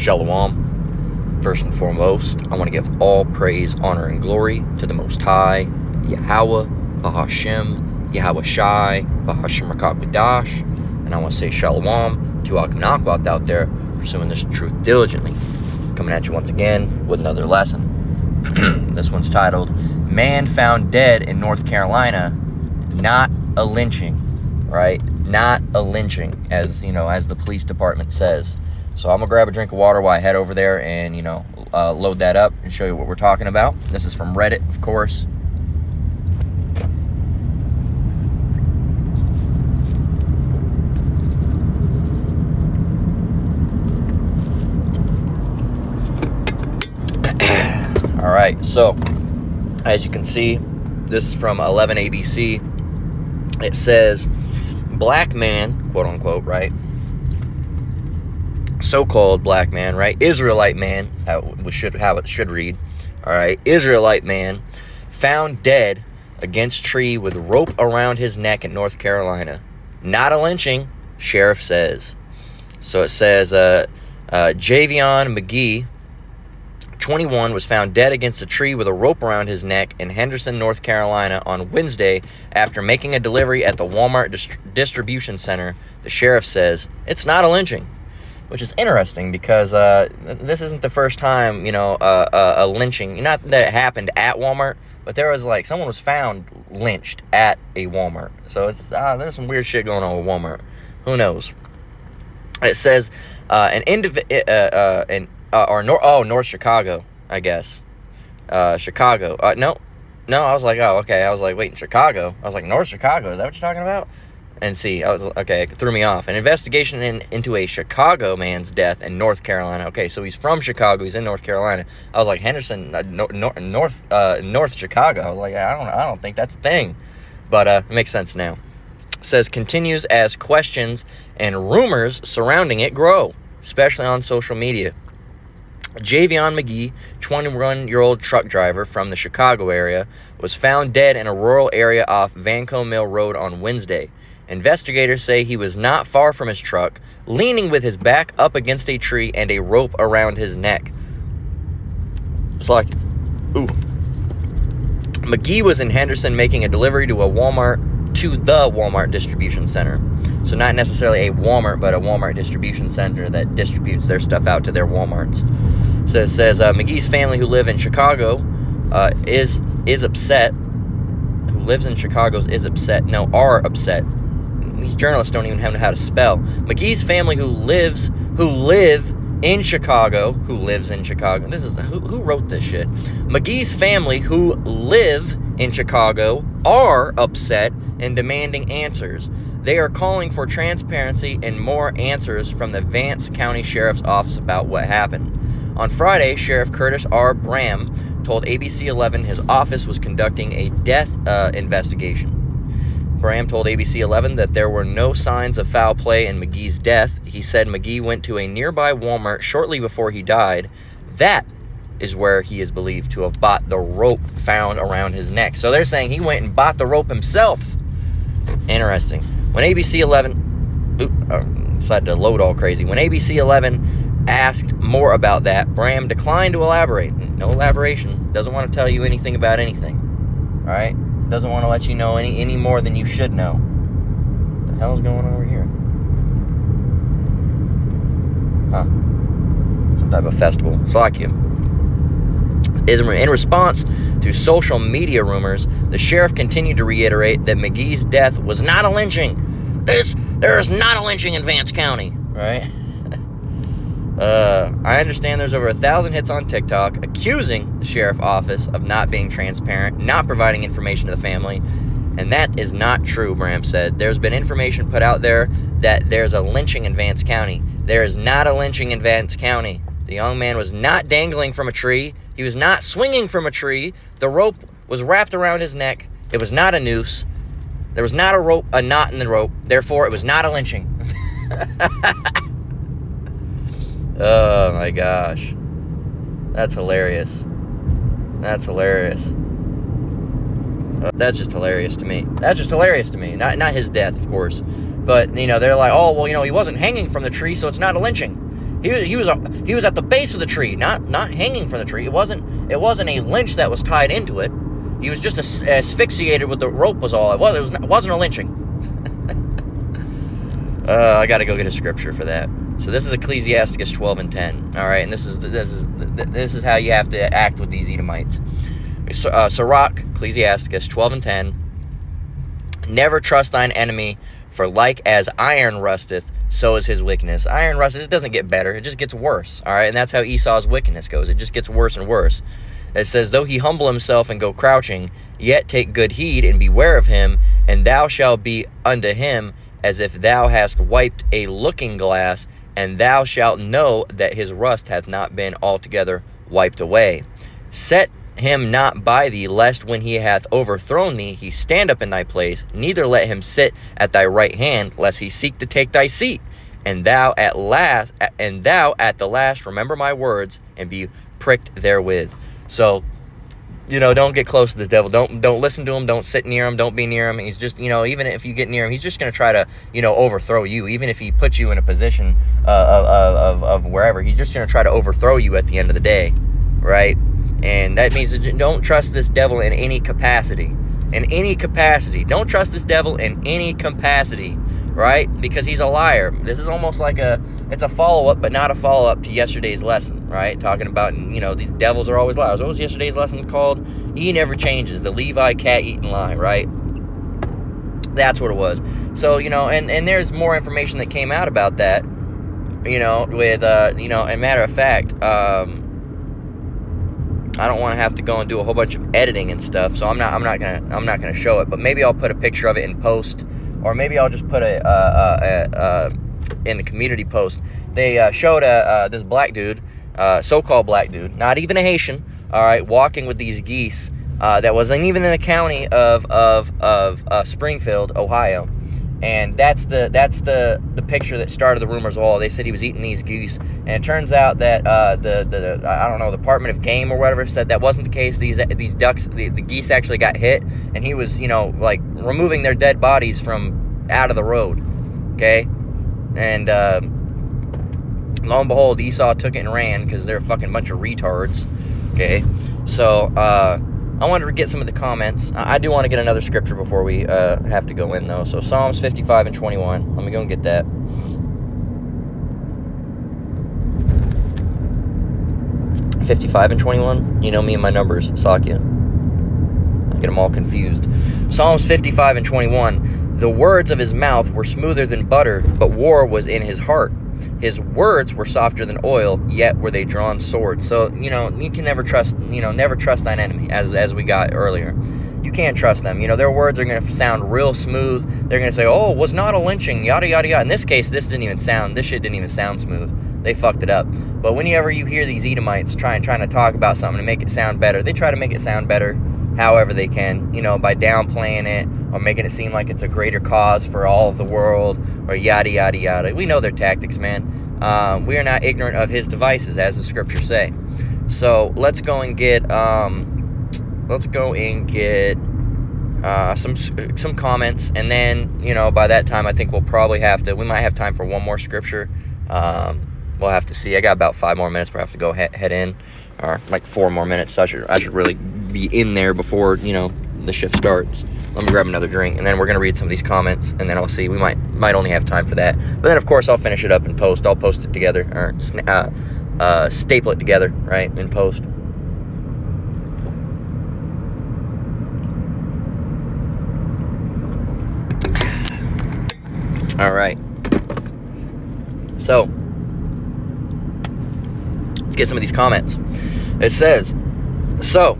Shalom. First and foremost, I want to give all praise, honor, and glory to the Most High, Yahweh, Bahashem, Yahweh Shai, Bahashem Rakakadash, and I want to say Shalom to Akanakwat out there pursuing this truth diligently. Coming at you once again with another lesson. This one's titled, Man Found Dead in North Carolina, Not a Lynching, right? Not a lynching, as the police department says. So I'm gonna grab a drink of water while I head over there and load that up and show you what we're talking about. This is from Reddit, of course. All right, so as you can see, this is from 11 ABC. It says, black man, quote unquote, right? So-called black man, right? Israelite man, how it should read. All right, Israelite man found dead against tree with rope around his neck in North Carolina. Not a lynching, sheriff says. So it says, Javion McGee, 21, was found dead against a tree with a rope around his neck in Henderson, North Carolina on Wednesday after making a delivery at the Walmart distribution center. The sheriff says it's not a lynching, which is interesting because this isn't the first time, a lynching, not that it happened at Walmart, but there was someone was found lynched at a Walmart. So it's there's some weird shit going on with Walmart. Who knows? It says North Chicago, I guess. Chicago. No, I was like, oh, okay. I was like, wait, in Chicago? I was like, North Chicago, is that what you're talking about? And see, I was, okay, it threw me off. An investigation into a Chicago man's death in North Carolina. Okay, so he's from Chicago, he's in North Carolina. I was like, Henderson, North Chicago. I was like, I don't think that's a thing. But it makes sense now. It says, continues as questions and rumors surrounding it grow, especially on social media. Javion McGee, 21-year-old truck driver from the Chicago area, was found dead in a rural area off Vanco Mill Road on Wednesday. Investigators say he was not far from his truck, leaning with his back up against a tree and a rope around his neck. It's like, ooh. McGee was in Henderson making a delivery to the Walmart distribution center. So not necessarily a Walmart, but a Walmart distribution center that distributes their stuff out to their Walmarts. So it says McGee's family, who live in Chicago, is upset. Who lives in Chicago is upset. No, are upset. These journalists don't even know how to spell. McGee's family, who live in Chicago. This is who wrote this shit. McGee's family, who live in Chicago, are upset and demanding answers. They are calling for transparency and more answers from the Vance County Sheriff's Office about what happened. On Friday, Sheriff Curtis R. Bram told ABC 11 his office was conducting a death investigation. Bram told ABC 11 that there were no signs of foul play in McGee's death. He said McGee went to a nearby Walmart shortly before he died. That is where he is believed to have bought the rope found around his neck. So they're saying he went and bought the rope himself. Interesting. When ABC 11 decided to load all crazy. When ABC 11 asked more about that, Bram declined to elaborate. No elaboration. Doesn't want to tell you anything about anything. All right? Doesn't want to let you know any more than you should know. What the hell is going on over here? Huh. Some type of festival. Slack you. In response to social media rumors, the sheriff continued to reiterate that McGee's death was not a lynching. There is not a lynching in Vance County, right? I understand there's over 1,000 hits on TikTok accusing the sheriff's office of not being transparent, not providing information to the family, and that is not true, Bram said. There's been information put out there that there's a lynching in Vance County. There is not a lynching in Vance County. The young man was not dangling from a tree. He was not swinging from a tree. The rope was wrapped around his neck. It was not a noose. There was not a knot in the rope. Therefore, it was not a lynching. Oh my gosh. That's hilarious. That's hilarious. That's just hilarious to me. That's just hilarious to me. Not his death, of course. But, they're like, oh, well, he wasn't hanging from the tree, so it's not a lynching. He was at the base of the tree, not hanging from the tree. It wasn't a lynch that was tied into it. He was just asphyxiated with the rope was all it was. It wasn't a lynching. I got to go get a scripture for that. So this is Ecclesiastes 12:10. All right, and this is how you have to act with these Edomites. Sirach, Ecclesiastes 12:10. Never trust thine enemy, for like as iron rusteth, so is his wickedness. Iron rusteth, it doesn't get better, it just gets worse. All right, and that's how Esau's wickedness goes. It just gets worse and worse. It says, though he humble himself and go crouching, yet take good heed and beware of him, and thou shalt be unto him as if thou hast wiped a looking glass, and thou shalt know that his rust hath not been altogether wiped away. Set him not by thee, lest when he hath overthrown thee, he stand up in thy place, neither let him sit at thy right hand, lest he seek to take thy seat. And thou at the last remember my words, and be pricked therewith. So, don't get close to this devil. Don't listen to him. Don't sit near him. Don't be near him. He's just, even if you get near him, he's just going to try to, overthrow you. Even if he puts you in a position of wherever, he's just going to try to overthrow you at the end of the day, right? And that means that don't trust this devil in any capacity. In any capacity. Don't trust this devil in any capacity, right? Because he's a liar. This is almost like it's a follow-up, but not a follow-up to yesterday's lesson, right? Talking about, these devils are always liars. What was yesterday's lesson called? He never changes. The Levi cat-eating lie, right? That's what it was. So, and there's more information that came out about that, with, and matter of fact, I don't want to have to go and do a whole bunch of editing and stuff, so I'm not gonna show it. But maybe I'll put a picture of it in post, or maybe I'll just put it in the community post. They showed this black dude, so-called black dude, not even a Haitian, all right, walking with these geese that wasn't even in the county of Springfield, Ohio. And that's the picture that started the rumors all. They said he was eating these geese, and it turns out that the I don't know, the Department of Game or whatever said that wasn't the case. These ducks, the geese actually got hit, and he was like removing their dead bodies from out of the road. Okay, and lo and behold, Esau took it and ran because they're a fucking bunch of retards. Okay, so I wanted to get some of the comments. I do want to get another scripture before we have to go in, though. So Psalms 55:21. Let me go and get that. (55:21). You know me and my numbers, Sakya. I get them all confused. Psalms 55:21. The words of his mouth were smoother than butter, but war was in his heart. His words were softer than oil, yet were they drawn swords. So, you can never trust, never trust thine enemy, as we got earlier. You can't trust them. Their words are going to sound real smooth. They're going to say, oh, was not a lynching, yada, yada, yada. In this case, this shit didn't even sound smooth. They fucked it up. But whenever you hear these Edomites trying to talk about something to make it sound better, they try to make it sound better however they can, by downplaying it or making it seem like it's a greater cause for all of the world or yada, yada, yada. We know their tactics, man. We are not ignorant of his devices, as the scriptures say. So let's go and get some comments, and then, by that time, I think we might have time for one more scripture. We'll have to see. I got about 5 more minutes where I have to go head in, or like 4 more minutes. So I should really be in there before, the shift starts. Let me grab another drink, and then we're going to read some of these comments, and then I'll see. We might only have time for that. But then, of course, I'll finish it up in post. I'll post it together, or staple it together, right, in post. All right. So, let's get some of these comments. It says, so,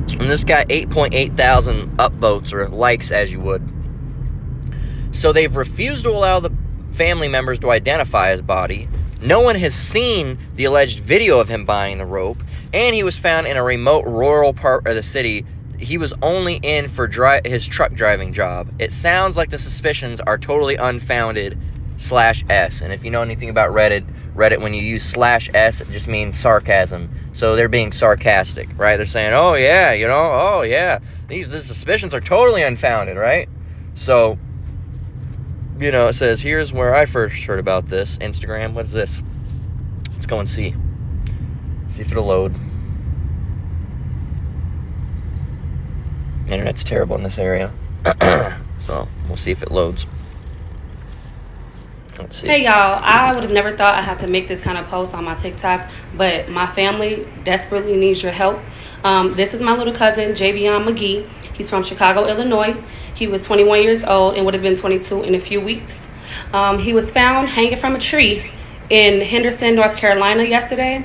and this got 8.8 thousand upvotes, or likes as you would. So they've refused to allow the family members to identify his body. No one has seen the alleged video of him buying the rope, and he was found in a remote rural part of the city. He was only in for his truck driving job. It sounds like the suspicions are totally unfounded. /S. And if you know anything about Reddit, when you use /S, it just means sarcasm. So they're being sarcastic, right? They're saying, oh yeah, these suspicions are totally unfounded, right? So, it says, here's where I first heard about this. Instagram, what's this? Let's go and see. See if it'll load. Internet's terrible in this area. So, we'll see if it loads. Let's see. Hey y'all, I would have never thought I had to make this kind of post on my TikTok, but my family desperately needs your help. This is my little cousin, Javion McGee. He's from Chicago, Illinois. He was 21 years old and would have been 22 in a few weeks. He was found hanging from a tree in Henderson, North Carolina yesterday.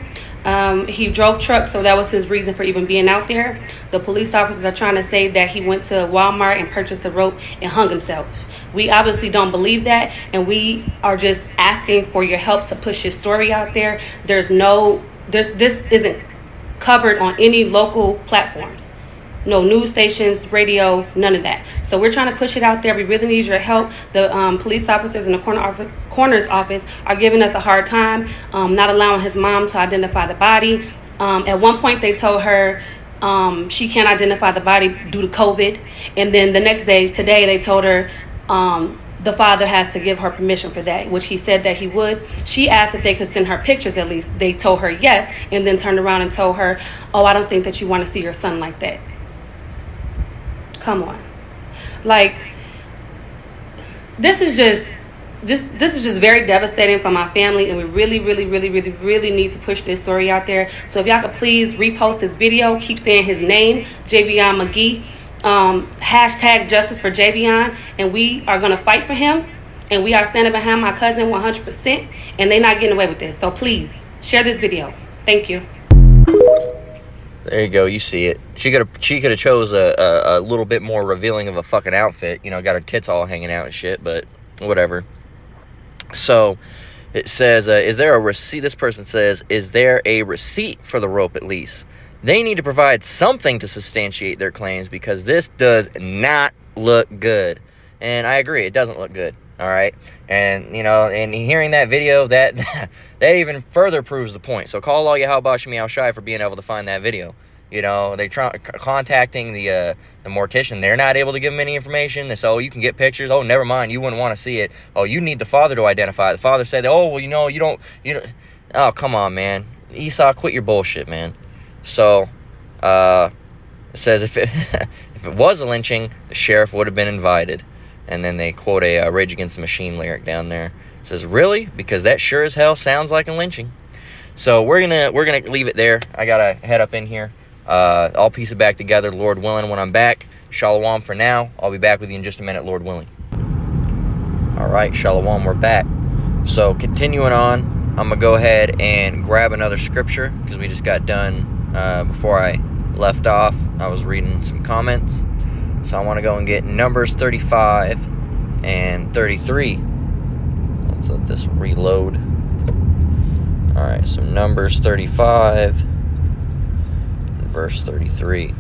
He drove trucks, so that was his reason for even being out there. The police officers are trying to say that he went to Walmart and purchased the rope and hung himself. We obviously don't believe that, and we are just asking for your help to push his story out there. This isn't covered on any local platforms. No news stations, radio, none of that. So we're trying to push it out there. We really need your help. The police officers in the coroner's office are giving us a hard time, not allowing his mom to identify the body. At one point, they told her she can't identify the body due to COVID. And then the next day, today, they told her the father has to give her permission for that, which he said that he would. She asked if they could send her pictures at least. They told her yes, and then turned around and told her, oh, I don't think that you want to see your son like that. Come on. Like, this is just very devastating for my family, and we really need to push this story out there. So if y'all could please repost this video, keep saying his name, Javion McGee, hashtag justice for Javion, and we are going to fight for him, and we are standing behind my cousin 100%, and they're not getting away with this. So please share this video. Thank you. There you go. You see it. She could have chose a little bit more revealing of a fucking outfit. You know, got her tits all hanging out and shit, but whatever. So it says, is there a receipt? This person says, is there a receipt for the rope at least? They need to provide something to substantiate their claims because this does not look good. And I agree, it doesn't look good. All right. And, you know, and hearing that video, that even further proves the point. So call all Yahabashi Meow Shy for being able to find that video. You know, they contacting the mortician. They're not able to give them any information. They say, oh, you can get pictures. Oh, never mind. You wouldn't want to see it. Oh, you need the father to identify it. The father said, oh, well, you know, you don't. Oh, come on, man. Esau, quit your bullshit, man. So, it says if it was a lynching, the sheriff would have been invited. And then they quote a Rage Against the Machine lyric down there. It says, really? Because that sure as hell sounds like a lynching. So we're gonna leave it there. I gotta head up in here. I'll piece it back together, Lord willing, when I'm back. Shalom for now. I'll be back with you in just a minute, Lord willing. All right, Shalom, we're back. So continuing on, I'm gonna go ahead and grab another scripture because we just got done. Before I left off, I was reading some comments. So I want to go and get Numbers 35 and 33. Let's let this reload. All right, so Numbers 35 and verse 33.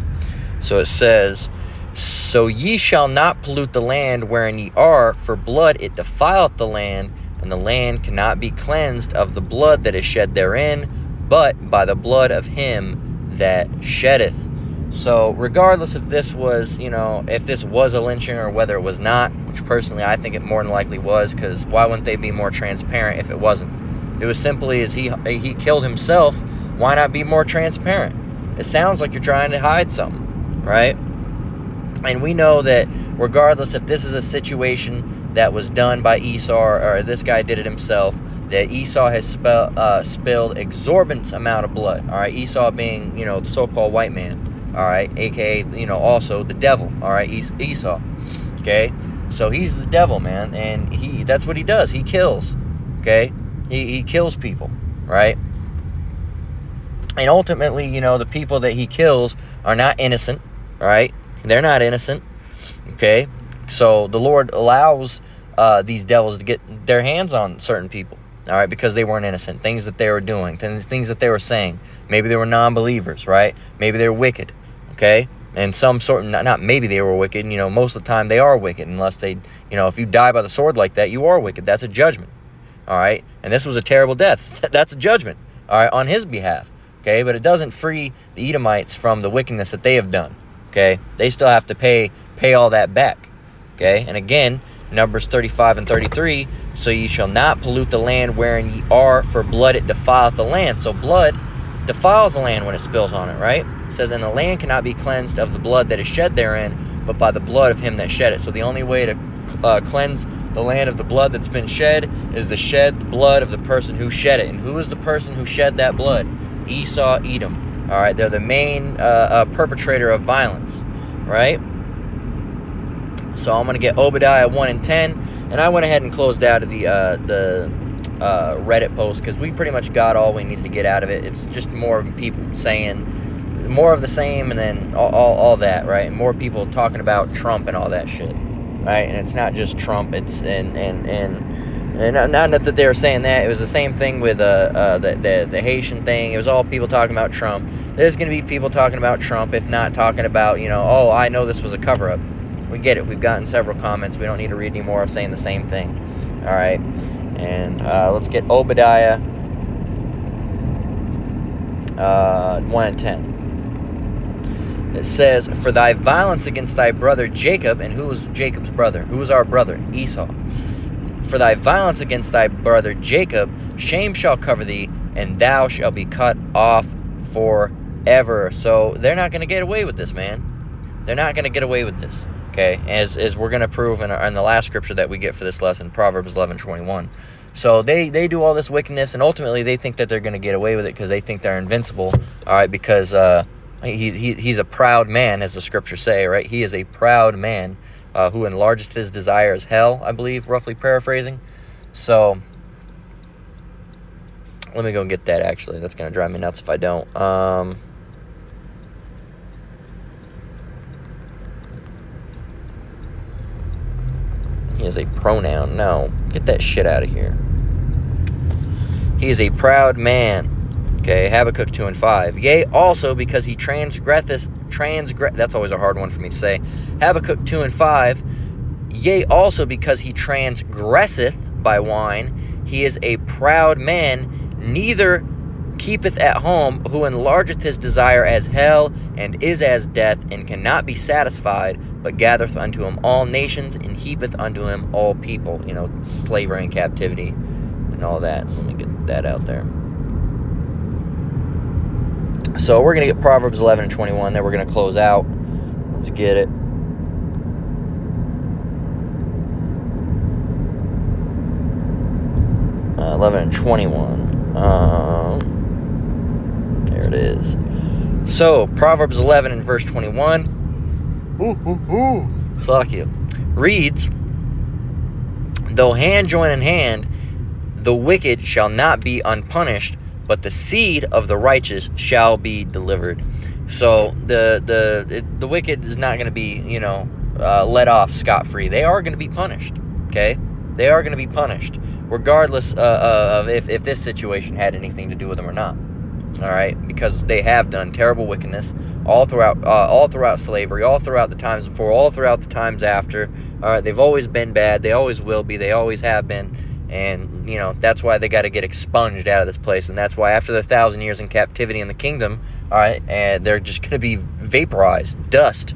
So it says, so ye shall not pollute the land wherein ye are, for blood it defileth the land, and the land cannot be cleansed of the blood that is shed therein, but by the blood of him that sheddeth. So regardless if this was, you know, if this was a lynching or whether it was not, which personally I think it more than likely was, because why wouldn't they be more transparent if it wasn't? If it was simply as he killed himself, why not be more transparent? It sounds like you're trying to hide something, right? And we know that regardless if this is a situation that was done by Esau or this guy did it himself, that Esau has spilled exorbitant amount of blood. All right, Esau being, you know, the so-called white man. All right, aka, you know, also the devil. All right, Esau. Okay, so he's the devil, man, and that's what he does. He kills. Okay, he kills people, right? And ultimately, you know, the people that he kills are not innocent, right? They're not innocent. Okay, so the Lord allows these devils to get their hands on certain people. All right, because they weren't innocent. Things that they were doing, things that they were saying. Maybe they were non-believers, right? Maybe they were wicked. Okay, and some sort of, not maybe they were wicked, you know, most of the time they are wicked, unless they, you know, if you die by the sword like that, you are wicked. That's a judgment. All right, and this was a terrible death. That's a judgment, all right, on his behalf. Okay, but it doesn't free the Edomites from the wickedness that they have done. Okay, they still have to pay all that back. Okay, and again, Numbers 35 and 33, so ye shall not pollute the land wherein ye are, for blood it defileth the land. So blood defiles the land when it spills on it, right? It says, and the land cannot be cleansed of the blood that is shed therein, but by the blood of him that shed it. So the only way to cleanse the land of the blood that's been shed is the shed blood of the person who shed it. And who is the person who shed that blood? Esau, Edom. All right, they're the main perpetrator of violence, right? So I'm going to get Obadiah 1 and 10, and I went ahead and closed out of the Reddit post because we pretty much got all we needed to get out of it. It's just more people saying more of the same, and then all that, right? And more people talking about Trump and all that shit, right? And it's not just Trump. It's and not that they were saying that. It was the same thing with the Haitian thing. It was all people talking about Trump. There's going to be people talking about Trump, if not talking about, oh, I know this was a cover-up. We get it. We've gotten several comments. We don't need to read any more saying the same thing. All right. And let's get Obadiah 1 and 10. It says, for thy violence against thy brother Jacob, and who was Jacob's brother? Who was our brother? Esau. For thy violence against thy brother Jacob, shame shall cover thee, and thou shalt be cut off forever. So they're not going to get away with this, man. They're not going to get away with this. Okay, as we're going to prove in the last scripture that we get for this lesson, Proverbs 11:21. So they do all this wickedness, and ultimately they think that they're going to get away with it because they think they're invincible, all right, because he's a proud man, as the scriptures say, right? He is a proud man who enlargeth his desire as hell, I believe, roughly paraphrasing. So let me go and get that, actually. That's going to drive me nuts if I don't. He is a pronoun. No, get that shit out of here. He is a proud man. Okay, Habakkuk 2 and 5. Yea, also because he that's always a hard one for me to say. Habakkuk 2 and 5. Yea, also because he transgresseth by wine, he is a proud man, neither keepeth at home, who enlargeth his desire as hell, and is as death, and cannot be satisfied, but gathereth unto him all nations, and heapeth unto him all people. Slavery and captivity and all that. So let me get that out there. So we're going to get Proverbs 11 and 21, then we're going to close out. Let's get it. Uh, 11 and 21. There it is. So, Proverbs 11 and verse 21. Fuck you. Reads, though hand join in hand, the wicked shall not be unpunished, but the seed of the righteous shall be delivered. So, the wicked is not going to be, let off scot-free. They are going to be punished, okay? They are going to be punished, regardless of if this situation had anything to do with them or not. All right, because they have done terrible wickedness all throughout slavery, all throughout the times before, all throughout the times after. All right, they've always been bad. They always will be. They always have been. And, that's why they got to get expunged out of this place. And that's why after the 1,000 years in captivity in the kingdom, all right, and they're just going to be vaporized, dust,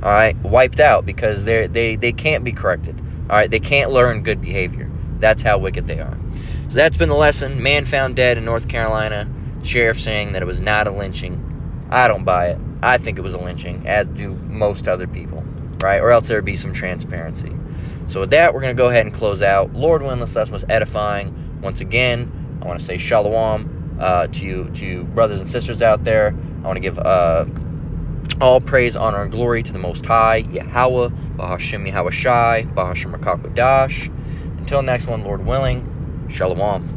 all right, wiped out, because they can't be corrected. All right, they can't learn good behavior. That's how wicked they are. So that's been the lesson. Man found dead in North Carolina. Sheriff saying that it was not a lynching. I don't buy it. I think it was a lynching, as do most other people, right? Or else there would be some transparency. So with that, we're going to go ahead and close out. Lord willing, this lesson was edifying. Once again, I want to say shalom to you brothers and sisters out there. I want to give all praise, honor, and glory to the Most High, Yahweh, Bahashem Yahweh Shai, Bahashem Rakakodash. Until next one, Lord willing, shalom.